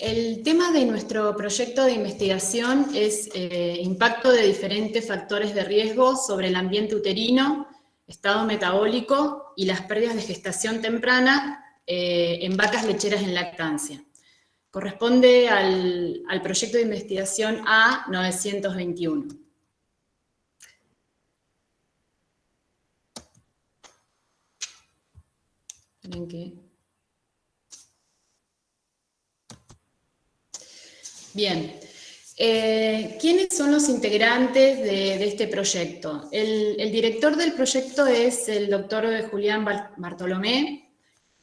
El tema de nuestro proyecto de investigación es impacto de diferentes factores de riesgo sobre el ambiente uterino, estado metabólico y las pérdidas de gestación temprana en vacas lecheras en lactancia. Corresponde al proyecto de investigación A921. ¿Ven qué? Bien. ¿Quiénes son los integrantes de este proyecto? El director del proyecto es el doctor Julián Bartolomé.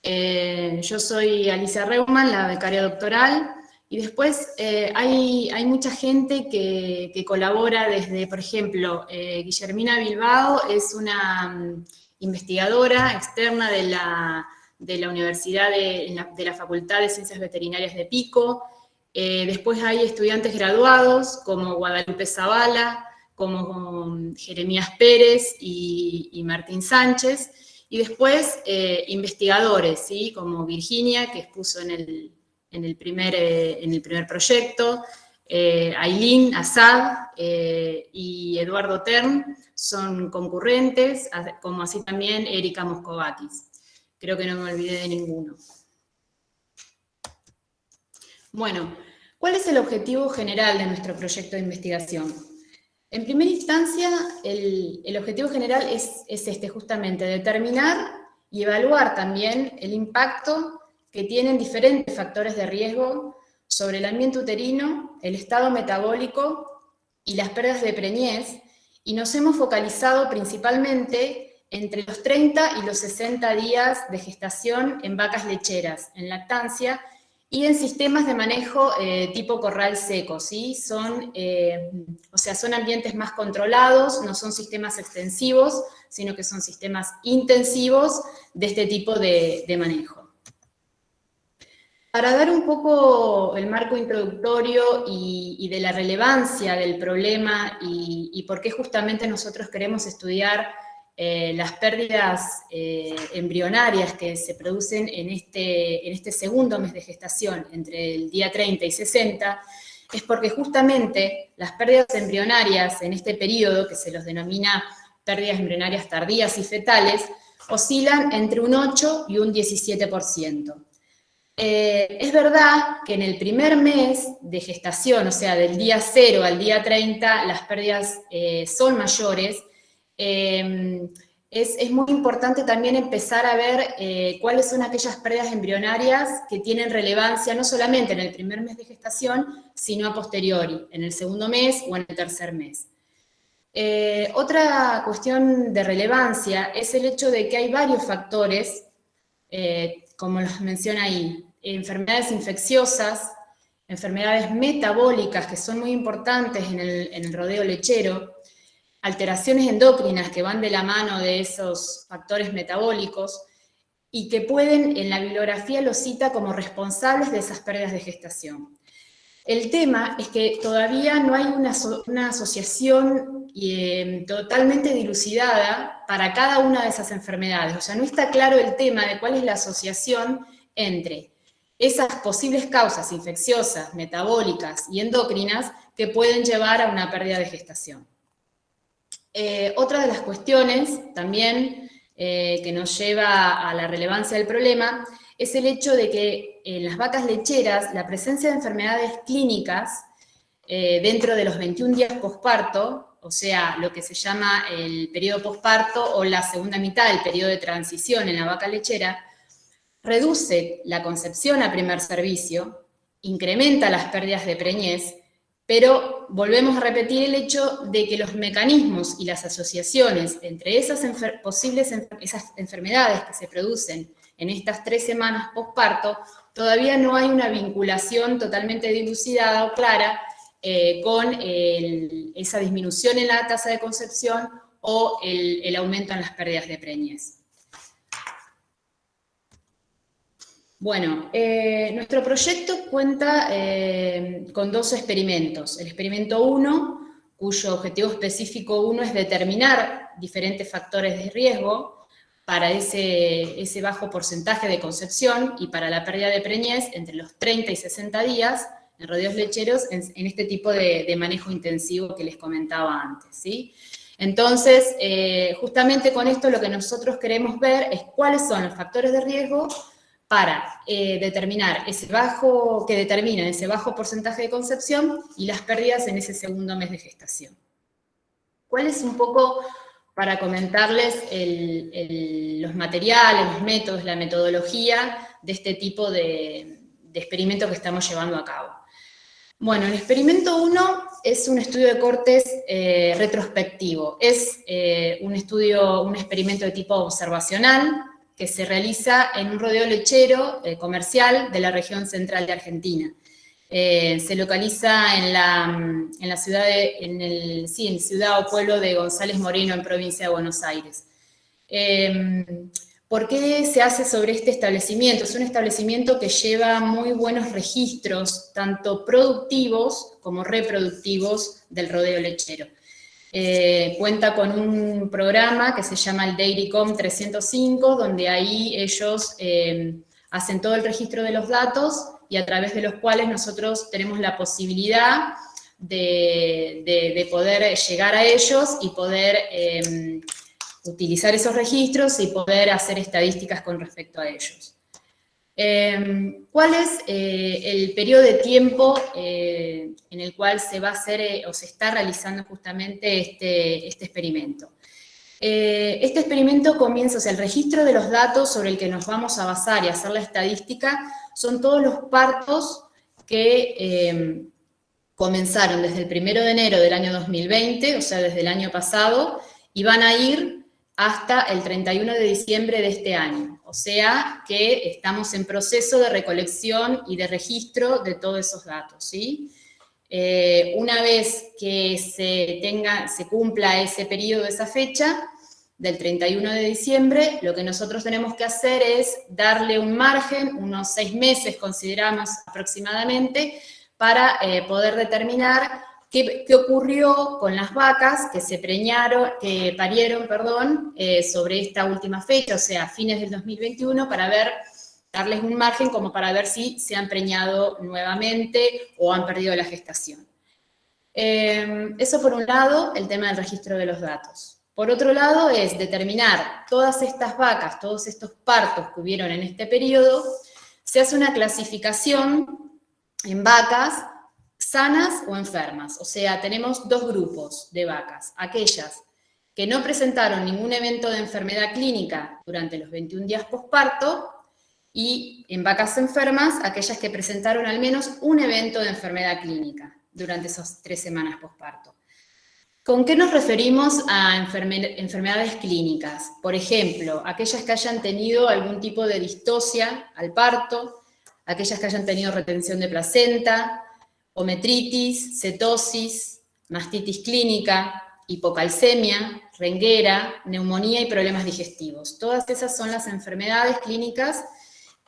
Yo soy Alicia Reumann, la becaria doctoral, y después hay mucha gente que colabora desde, por ejemplo, Guillermina Bilbao es una investigadora externa de la Universidad de la Facultad de Ciencias Veterinarias de Pico. Después hay estudiantes graduados como Guadalupe Zavala, como Jeremías Pérez y Martín Sánchez, y después investigadores, ¿sí? Como Virginia, que expuso en el primer proyecto, Ailín Assad y Eduardo Tern son concurrentes, como así también Erika Moscovakis. Creo que no me olvidé de ninguno. Bueno, ¿cuál es el objetivo general de nuestro proyecto de investigación? En primera instancia, el objetivo general es este, justamente, determinar y evaluar también el impacto que tienen diferentes factores de riesgo sobre el ambiente uterino, el estado metabólico y las pérdidas de preñez, y nos hemos focalizado principalmente entre los 30 y los 60 días de gestación en vacas lecheras, en lactancia, y en sistemas de manejo tipo corral seco, ¿sí? Son ambientes más controlados, no son sistemas extensivos, sino que son sistemas intensivos de este tipo de manejo. Para dar un poco el marco introductorio y de la relevancia del problema y por qué justamente nosotros queremos estudiar las pérdidas embrionarias que se producen en este segundo mes de gestación, entre el día 30 y 60, es porque justamente las pérdidas embrionarias en este periodo, que se los denomina pérdidas embrionarias tardías y fetales, oscilan entre un 8 y un 17%. Es verdad que en el primer mes de gestación, o sea, del día 0 al día 30, las pérdidas son mayores. Es muy importante también empezar a ver cuáles son aquellas pérdidas embrionarias que tienen relevancia no solamente en el primer mes de gestación, sino a posteriori, en el segundo mes o en el tercer mes. Otra cuestión de relevancia es el hecho de que hay varios factores, como los menciona ahí, enfermedades infecciosas, enfermedades metabólicas que son muy importantes en el rodeo lechero, alteraciones endocrinas que van de la mano de esos factores metabólicos y que pueden, en la bibliografía los cita como responsables de esas pérdidas de gestación. El tema es que todavía no hay una asociación totalmente dilucidada para cada una de esas enfermedades. O sea, no está claro el tema de cuál es la asociación entre esas posibles causas infecciosas, metabólicas y endocrinas que pueden llevar a una pérdida de gestación. Otra de las cuestiones también que nos lleva a la relevancia del problema es el hecho de que en las vacas lecheras la presencia de enfermedades clínicas dentro de los 21 días posparto, o sea, lo que se llama el periodo posparto o la segunda mitad del periodo de transición en la vaca lechera, reduce la concepción a primer servicio, incrementa las pérdidas de preñez, pero volvemos a repetir el hecho de que los mecanismos y las asociaciones entre esas esas enfermedades que se producen en estas 3 semanas posparto, todavía no hay una vinculación totalmente dilucidada o clara con esa disminución en la tasa de concepción o el aumento en las pérdidas de preñez. Bueno, nuestro proyecto cuenta con 2 experimentos. El experimento 1, cuyo objetivo específico 1 es determinar diferentes factores de riesgo, para ese bajo porcentaje de concepción y para la pérdida de preñez entre los 30 y 60 días en rodeos lecheros en este tipo de manejo intensivo que les comentaba antes, ¿sí? Entonces, justamente con esto lo que nosotros queremos ver es cuáles son los factores de riesgo para determinan ese bajo porcentaje de concepción y las pérdidas en ese segundo mes de gestación. ¿Cuál es un poco, para comentarles, los materiales, los métodos, la metodología de este tipo de experimento que estamos llevando a cabo? Bueno, el experimento 1 es un estudio de cortes retrospectivo. Es un experimento de tipo observacional que se realiza en un rodeo lechero comercial de la región central de Argentina. Se localiza en la ciudad o pueblo de González Moreno, en provincia de Buenos Aires. ¿Por qué se hace sobre este establecimiento? Es un establecimiento que lleva muy buenos registros, tanto productivos como reproductivos, del rodeo lechero. Cuenta con un programa que se llama el Dairycom 305, donde ahí ellos hacen todo el registro de los datos y a través de los cuales nosotros tenemos la posibilidad de poder llegar a ellos y poder utilizar esos registros y poder hacer estadísticas con respecto a ellos. ¿Cuál es el periodo de tiempo en el cual se va a hacer o se está realizando justamente este experimento? Este experimento comienza, o sea, el registro de los datos sobre el que nos vamos a basar y hacer la estadística son todos los partos que comenzaron desde el 1 de enero del año 2020, o sea, desde el año pasado, y van a ir hasta el 31 de diciembre de este año. O sea que estamos en proceso de recolección y de registro de todos esos datos, ¿sí? Una vez que se cumpla ese periodo, esa fecha, del 31 de diciembre, lo que nosotros tenemos que hacer es darle un margen, unos 6 meses consideramos aproximadamente, para poder determinar qué ocurrió con las vacas que parieron sobre esta última fecha, o sea, a fines del 2021, para darles un margen como para ver si se han preñado nuevamente o han perdido la gestación. Eso por un lado, el tema del registro de los datos. Por otro lado es determinar todas estas vacas, todos estos partos que hubieron en este periodo, se hace una clasificación en vacas sanas o enfermas. O sea, tenemos dos grupos de vacas, aquellas que no presentaron ningún evento de enfermedad clínica durante los 21 días posparto, y en vacas enfermas, aquellas que presentaron al menos un evento de enfermedad clínica durante esas 3 semanas posparto. ¿Con qué nos referimos a enfermedades clínicas? Por ejemplo, aquellas que hayan tenido algún tipo de distocia al parto, aquellas que hayan tenido retención de placenta, o metritis, cetosis, mastitis clínica, hipocalcemia, renguera, neumonía y problemas digestivos. Todas esas son las enfermedades clínicas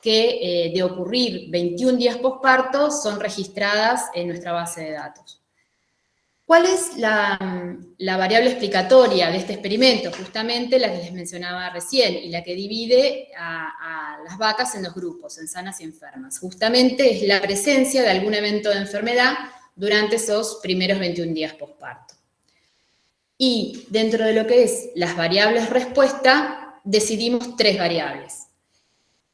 que de ocurrir 21 días posparto son registradas en nuestra base de datos. ¿Cuál es la variable explicatoria de este experimento? Justamente la que les mencionaba recién, y la que divide a las vacas en dos grupos, en sanas y enfermas. Justamente es la presencia de algún evento de enfermedad durante esos primeros 21 días posparto. Y dentro de lo que es las variables respuesta, decidimos 3 variables.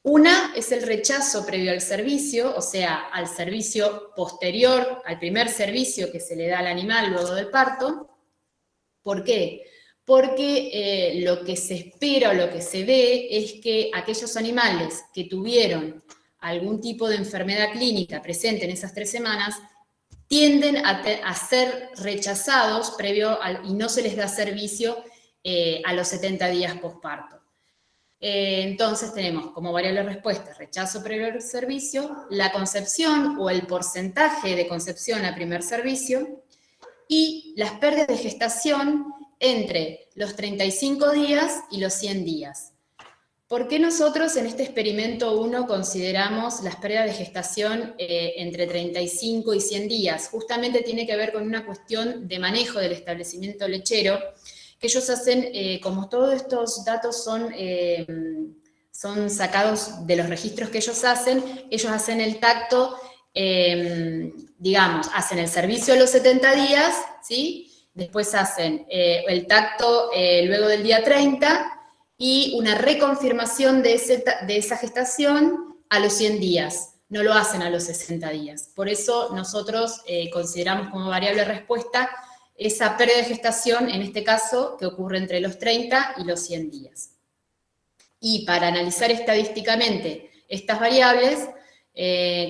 Una es el rechazo previo al servicio, o sea, al servicio posterior, al primer servicio que se le da al animal luego del parto. ¿Por qué? Porque lo que se espera o lo que se ve es que aquellos animales que tuvieron algún tipo de enfermedad clínica presente en esas 3 semanas tienden a ser rechazados y no se les da servicio a los 70 días posparto. Entonces tenemos como variable respuesta rechazo previo al servicio, la concepción o el porcentaje de concepción al primer servicio y las pérdidas de gestación entre los 35 días y los 100 días. ¿Por qué nosotros en este experimento 1 consideramos las pérdidas de gestación entre 35 y 100 días? Justamente tiene que ver con una cuestión de manejo del establecimiento lechero, que ellos hacen, como todos estos datos son sacados de los registros que ellos hacen el tacto, digamos, hacen el servicio a los 70 días, ¿sí? Después hacen el tacto luego del día 30 y una reconfirmación de esa gestación a los 100 días. No lo hacen a los 60 días. Por eso nosotros consideramos como variable respuesta esa pérdida de gestación, en este caso, que ocurre entre los 30 y los 100 días. Y para analizar estadísticamente estas variables,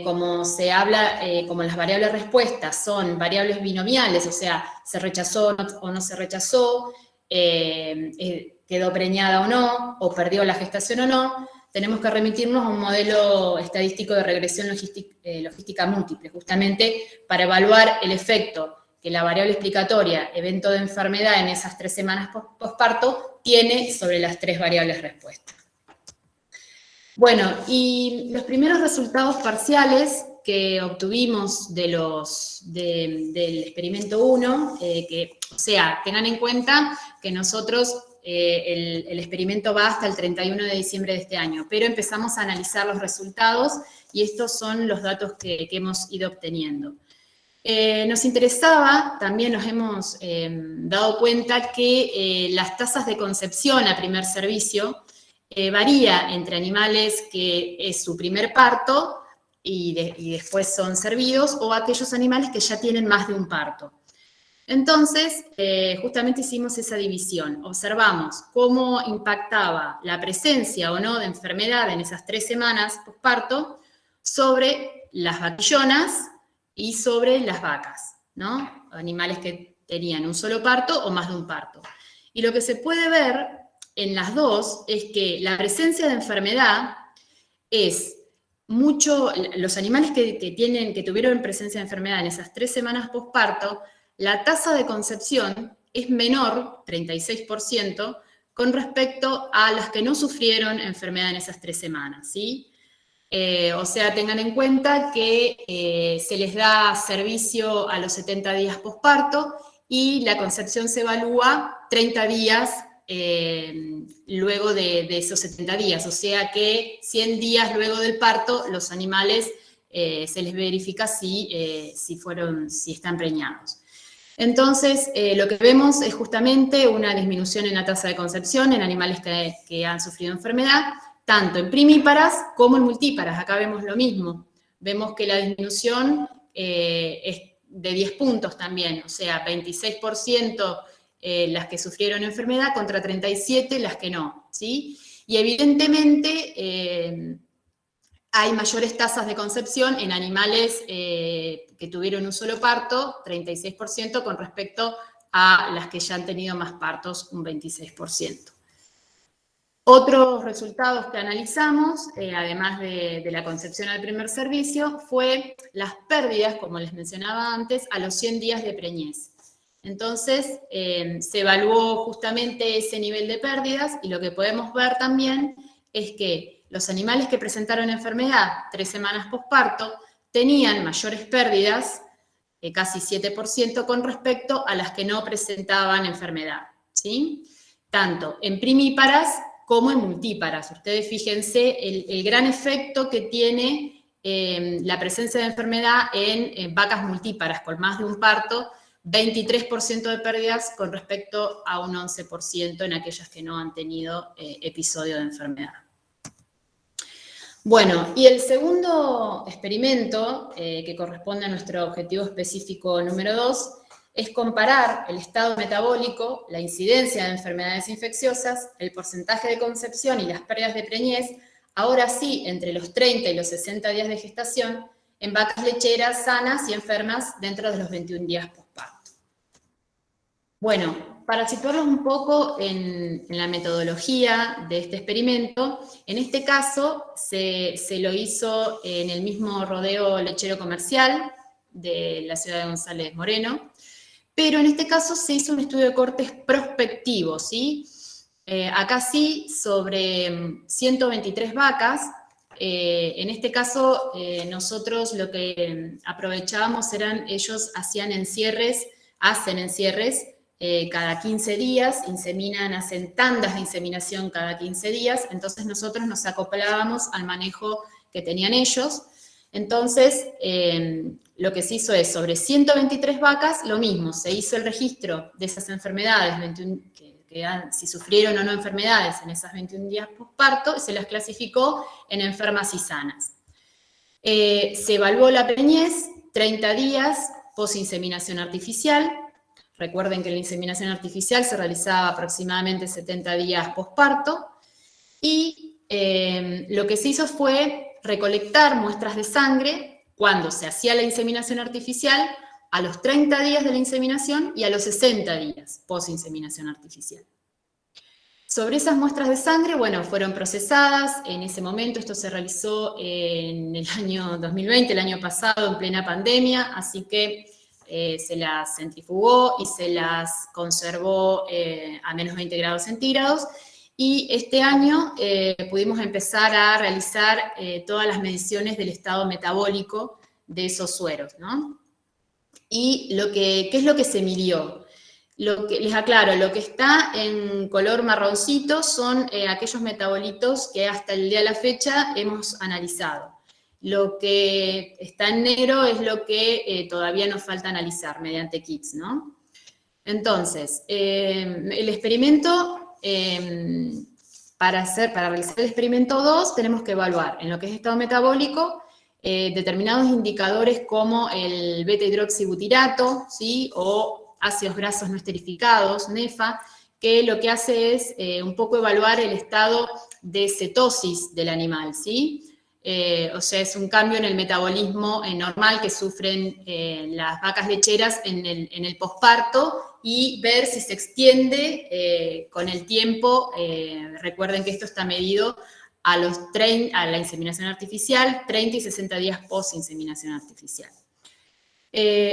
como se habla, como las variables respuestas son variables binomiales, o sea, se rechazó o no se rechazó, quedó preñada o no, o perdió la gestación o no, tenemos que remitirnos a un modelo estadístico de regresión logística múltiple, justamente para evaluar el efecto que la variable explicatoria, evento de enfermedad en esas 3 semanas posparto, tiene sobre las 3 variables respuestas. Bueno, y los primeros resultados parciales que obtuvimos del experimento 1, o sea, tengan en cuenta que nosotros el experimento va hasta el 31 de diciembre de este año, pero empezamos a analizar los resultados y estos son los datos que hemos ido obteniendo. Nos interesaba, también nos hemos dado cuenta que las tasas de concepción a primer servicio varía entre animales que es su primer parto y después son servidos, o aquellos animales que ya tienen más de un parto. Entonces, justamente hicimos esa división. Observamos cómo impactaba la presencia o no de enfermedad en esas 3 semanas posparto sobre las vaquillonas y sobre las vacas, ¿no? Animales que tenían un solo parto o más de un parto. Y lo que se puede ver en las dos es que la presencia de enfermedad es mucho, los animales que tuvieron presencia de enfermedad en esas 3 semanas posparto, la tasa de concepción es menor, 36%, con respecto a las que no sufrieron enfermedad en esas 3 semanas, ¿sí? O sea, tengan en cuenta que se les da servicio a los 70 días posparto y la concepción se evalúa 30 días luego de esos 70 días, o sea que 100 días luego del parto los animales se les verifica si están preñados. Entonces, lo que vemos es justamente una disminución en la tasa de concepción en animales que han sufrido enfermedad, tanto en primíparas como en multíparas. Acá vemos lo mismo. Vemos que la disminución es de 10 puntos también, o sea, 26% las que sufrieron enfermedad contra 37% las que no, ¿sí? Y evidentemente hay mayores tasas de concepción en animales que tuvieron un solo parto, 36%, con respecto a las que ya han tenido más partos, un 26%. Otros resultados que analizamos, además de la concepción al primer servicio, fue las pérdidas, como les mencionaba antes, a los 100 días de preñez. Entonces, se evaluó justamente ese nivel de pérdidas y lo que podemos ver también es que los animales que presentaron enfermedad 3 semanas posparto tenían mayores pérdidas, casi 7%, con respecto a las que no presentaban enfermedad, ¿sí? Tanto en primíparas como en multíparas. Ustedes fíjense el gran efecto que tiene la presencia de enfermedad en vacas multíparas con más de un parto, 23% de pérdidas con respecto a un 11% en aquellas que no han tenido episodio de enfermedad. Bueno, y el segundo experimento, que corresponde a nuestro objetivo específico número 2, es comparar el estado metabólico, la incidencia de enfermedades infecciosas, el porcentaje de concepción y las pérdidas de preñez, ahora sí, entre los 30 y los 60 días de gestación, en vacas lecheras sanas y enfermas dentro de los 21 días posparto. Bueno, para situarlos un poco en la metodología de este experimento, en este caso se lo hizo en el mismo rodeo lechero comercial de la ciudad de González Moreno, pero en este caso se hizo un estudio de cortes prospectivo, ¿sí? Acá sí, sobre 123 vacas. En este caso, nosotros lo que aprovechábamos ellos hacen encierres cada 15 días, inseminan, hacen tandas de inseminación cada 15 días, entonces nosotros nos acoplábamos al manejo que tenían ellos. Entonces, lo que se hizo es, sobre 123 vacas, lo mismo, se hizo el registro de esas enfermedades, 21, si sufrieron o no enfermedades en esas 21 días posparto, se las clasificó en enfermas y sanas. Se evaluó la preñez, 30 días post-inseminación artificial. Recuerden que la inseminación artificial se realizaba aproximadamente 70 días posparto. Y lo que se hizo fue recolectar muestras de sangre cuando se hacía la inseminación artificial, a los 30 días de la inseminación y a los 60 días post-inseminación artificial. Sobre esas muestras de sangre, bueno, fueron procesadas. En ese momento esto se realizó en el año 2020, el año pasado, en plena pandemia, así que se las centrifugó y se las conservó a menos 20 grados centígrados. Y este año pudimos empezar a realizar todas las mediciones del estado metabólico de esos sueros, ¿no? Y ¿qué es lo que se midió? Les aclaro, lo que está en color marroncito son aquellos metabolitos que hasta el día de la fecha hemos analizado. Lo que está en negro es lo que todavía nos falta analizar mediante kits, ¿no? Entonces, el experimento, para realizar el experimento 2, tenemos que evaluar en lo que es estado metabólico determinados indicadores como el beta-hidroxibutirato, ¿sí? O ácidos grasos no esterificados, NEFA, que lo que hace es un poco evaluar el estado de cetosis del animal, ¿sí? O sea, es un cambio en el metabolismo normal que sufren las vacas lecheras en el posparto y ver si se extiende con el tiempo. Recuerden que esto está medido a la inseminación artificial, 30 y 60 días post-inseminación artificial.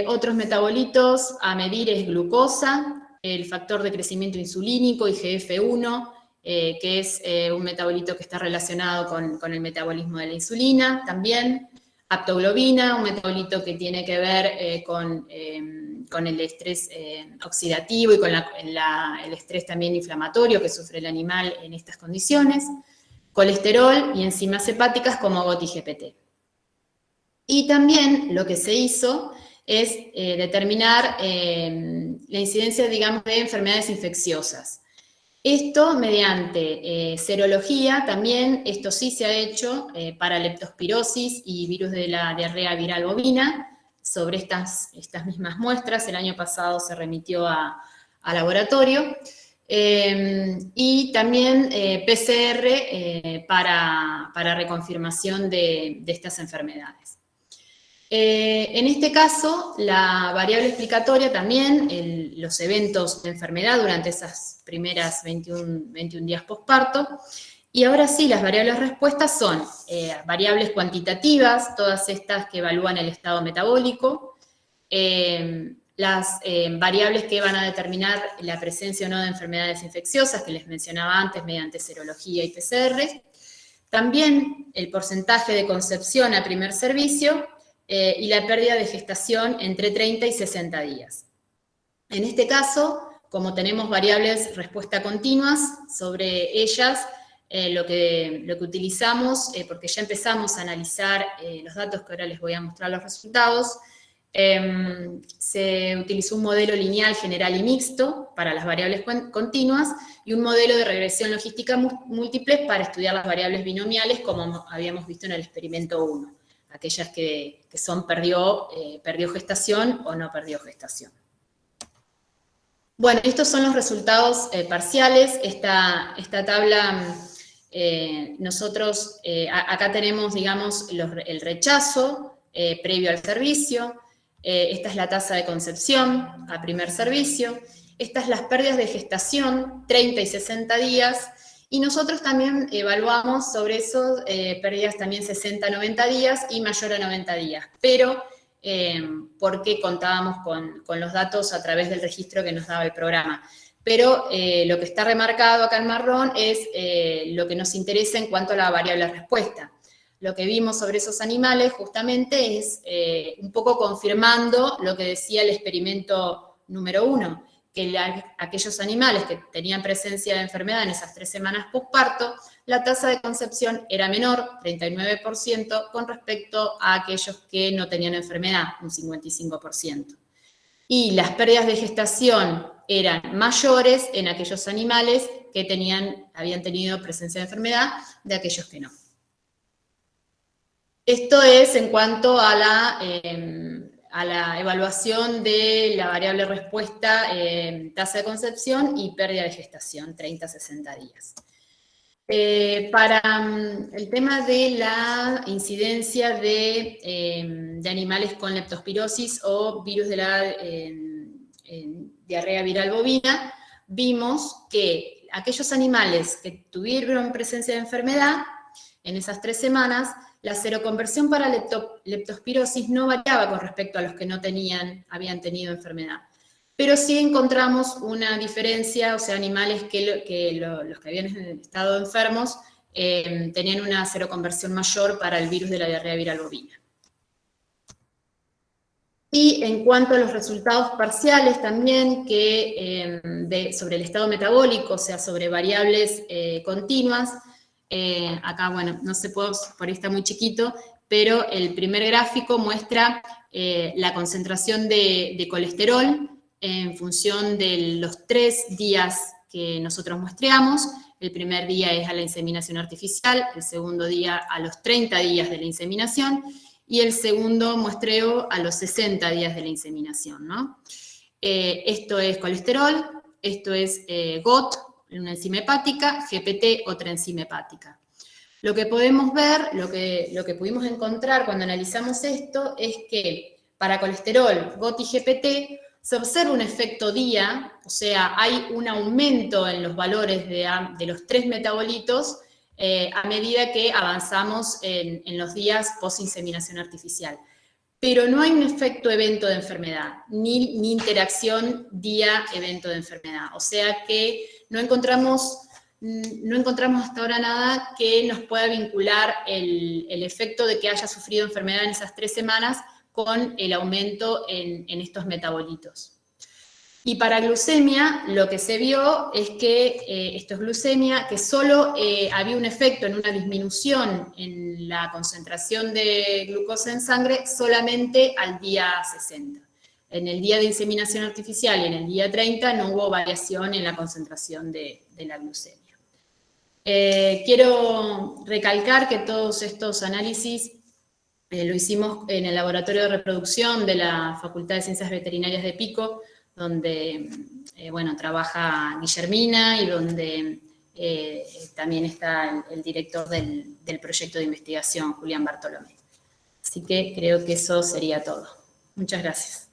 Otros metabolitos a medir es glucosa, el factor de crecimiento insulínico, IGF-1, que es un metabolito que está relacionado con el metabolismo de la insulina también. Aptoglobina, un metabolito que tiene que ver con el estrés oxidativo y con el estrés también inflamatorio que sufre el animal en estas condiciones. Colesterol y enzimas hepáticas como GOT-GPT. Y también lo que se hizo es determinar la incidencia, digamos, de enfermedades infecciosas. Esto mediante serología, también, esto sí se ha hecho para leptospirosis y virus de la diarrea viral bovina, sobre estas mismas muestras. El año pasado se remitió a laboratorio. Y también PCR para reconfirmación de estas enfermedades. En este caso, la variable explicatoria también, los eventos de enfermedad durante esas primeras 21 días posparto. Y ahora sí, las variables respuestas son variables cuantitativas, todas estas que evalúan el estado metabólico, las variables que van a determinar la presencia o no de enfermedades infecciosas, que les mencionaba antes mediante serología y PCR. También el porcentaje de concepción a primer servicio, y la pérdida de gestación entre 30 y 60 días. En este caso, como tenemos variables respuesta continuas, sobre ellas lo que utilizamos, porque ya empezamos a analizar los datos que ahora les voy a mostrar los resultados, se utilizó un modelo lineal general y mixto para las variables continuas y un modelo de regresión logística múltiple para estudiar las variables binomiales, como habíamos visto en el experimento 1. Aquellas que son perdió gestación o no perdió gestación. Bueno, estos son los resultados parciales. Esta tabla, nosotros, acá tenemos, digamos, el rechazo previo al servicio. Esta es la tasa de concepción a primer servicio. Estas las pérdidas de gestación, 30 y 60 días. Y nosotros también evaluamos sobre eso pérdidas también 60 a 90 días y mayor a 90 días. Pero porque contábamos con los datos a través del registro que nos daba el programa. Pero lo que está remarcado acá en marrón es lo que nos interesa en cuanto a la variable respuesta. Lo que vimos sobre esos animales justamente es un poco confirmando lo que decía el experimento número 1, que aquellos animales que tenían presencia de enfermedad en esas 3 semanas posparto, la tasa de concepción era menor, 39%, con respecto a aquellos que no tenían enfermedad, un 55%. Y las pérdidas de gestación eran mayores en aquellos animales que habían tenido presencia de enfermedad de aquellos que no. Esto es en cuanto a la evaluación de la variable respuesta, tasa de concepción y pérdida de gestación, 30-60 días. Para el tema de la incidencia de animales con leptospirosis o virus de la diarrea viral bovina, vimos que aquellos animales que tuvieron presencia de enfermedad en esas 3 semanas, la seroconversión para leptospirosis no variaba con respecto a los que no habían tenido enfermedad. Pero sí encontramos una diferencia, o sea, animales los que habían estado enfermos tenían una seroconversión mayor para el virus de la diarrea viral bovina. Y en cuanto a los resultados parciales también, sobre el estado metabólico, o sea, sobre variables continuas, acá, bueno, no se puede, por ahí está muy chiquito, pero el primer gráfico muestra la concentración de colesterol en función de los 3 días que nosotros muestreamos. El primer día es a la inseminación artificial, el segundo día a los 30 días de la inseminación, y el segundo muestreo a los 60 días de la inseminación, ¿no? Esto es colesterol, esto es GOT, una enzima hepática, GPT, otra enzima hepática. Lo que podemos ver, lo que pudimos encontrar cuando analizamos esto, es que para colesterol, GOT y GPT, se observa un efecto día, o sea, hay un aumento en los valores de los 3 metabolitos a medida que avanzamos en los días post-inseminación artificial. Pero no hay un efecto evento de enfermedad, ni interacción día-evento de enfermedad. O sea que no encontramos hasta ahora nada que nos pueda vincular el efecto de que haya sufrido enfermedad en esas 3 semanas con el aumento en estos metabolitos. Y para glucemia, lo que se vio es que esto es glucemia, que solo había un efecto en una disminución en la concentración de glucosa en sangre solamente al día 60. En el día de inseminación artificial y en el día 30 no hubo variación en la concentración de la glucemia. Quiero recalcar que todos estos análisis lo hicimos en el laboratorio de reproducción de la Facultad de Ciencias Veterinarias de Pico, donde bueno, trabaja Guillermina y donde también está el director del proyecto de investigación, Julián Bartolomé. Así que creo que eso sería todo. Muchas gracias.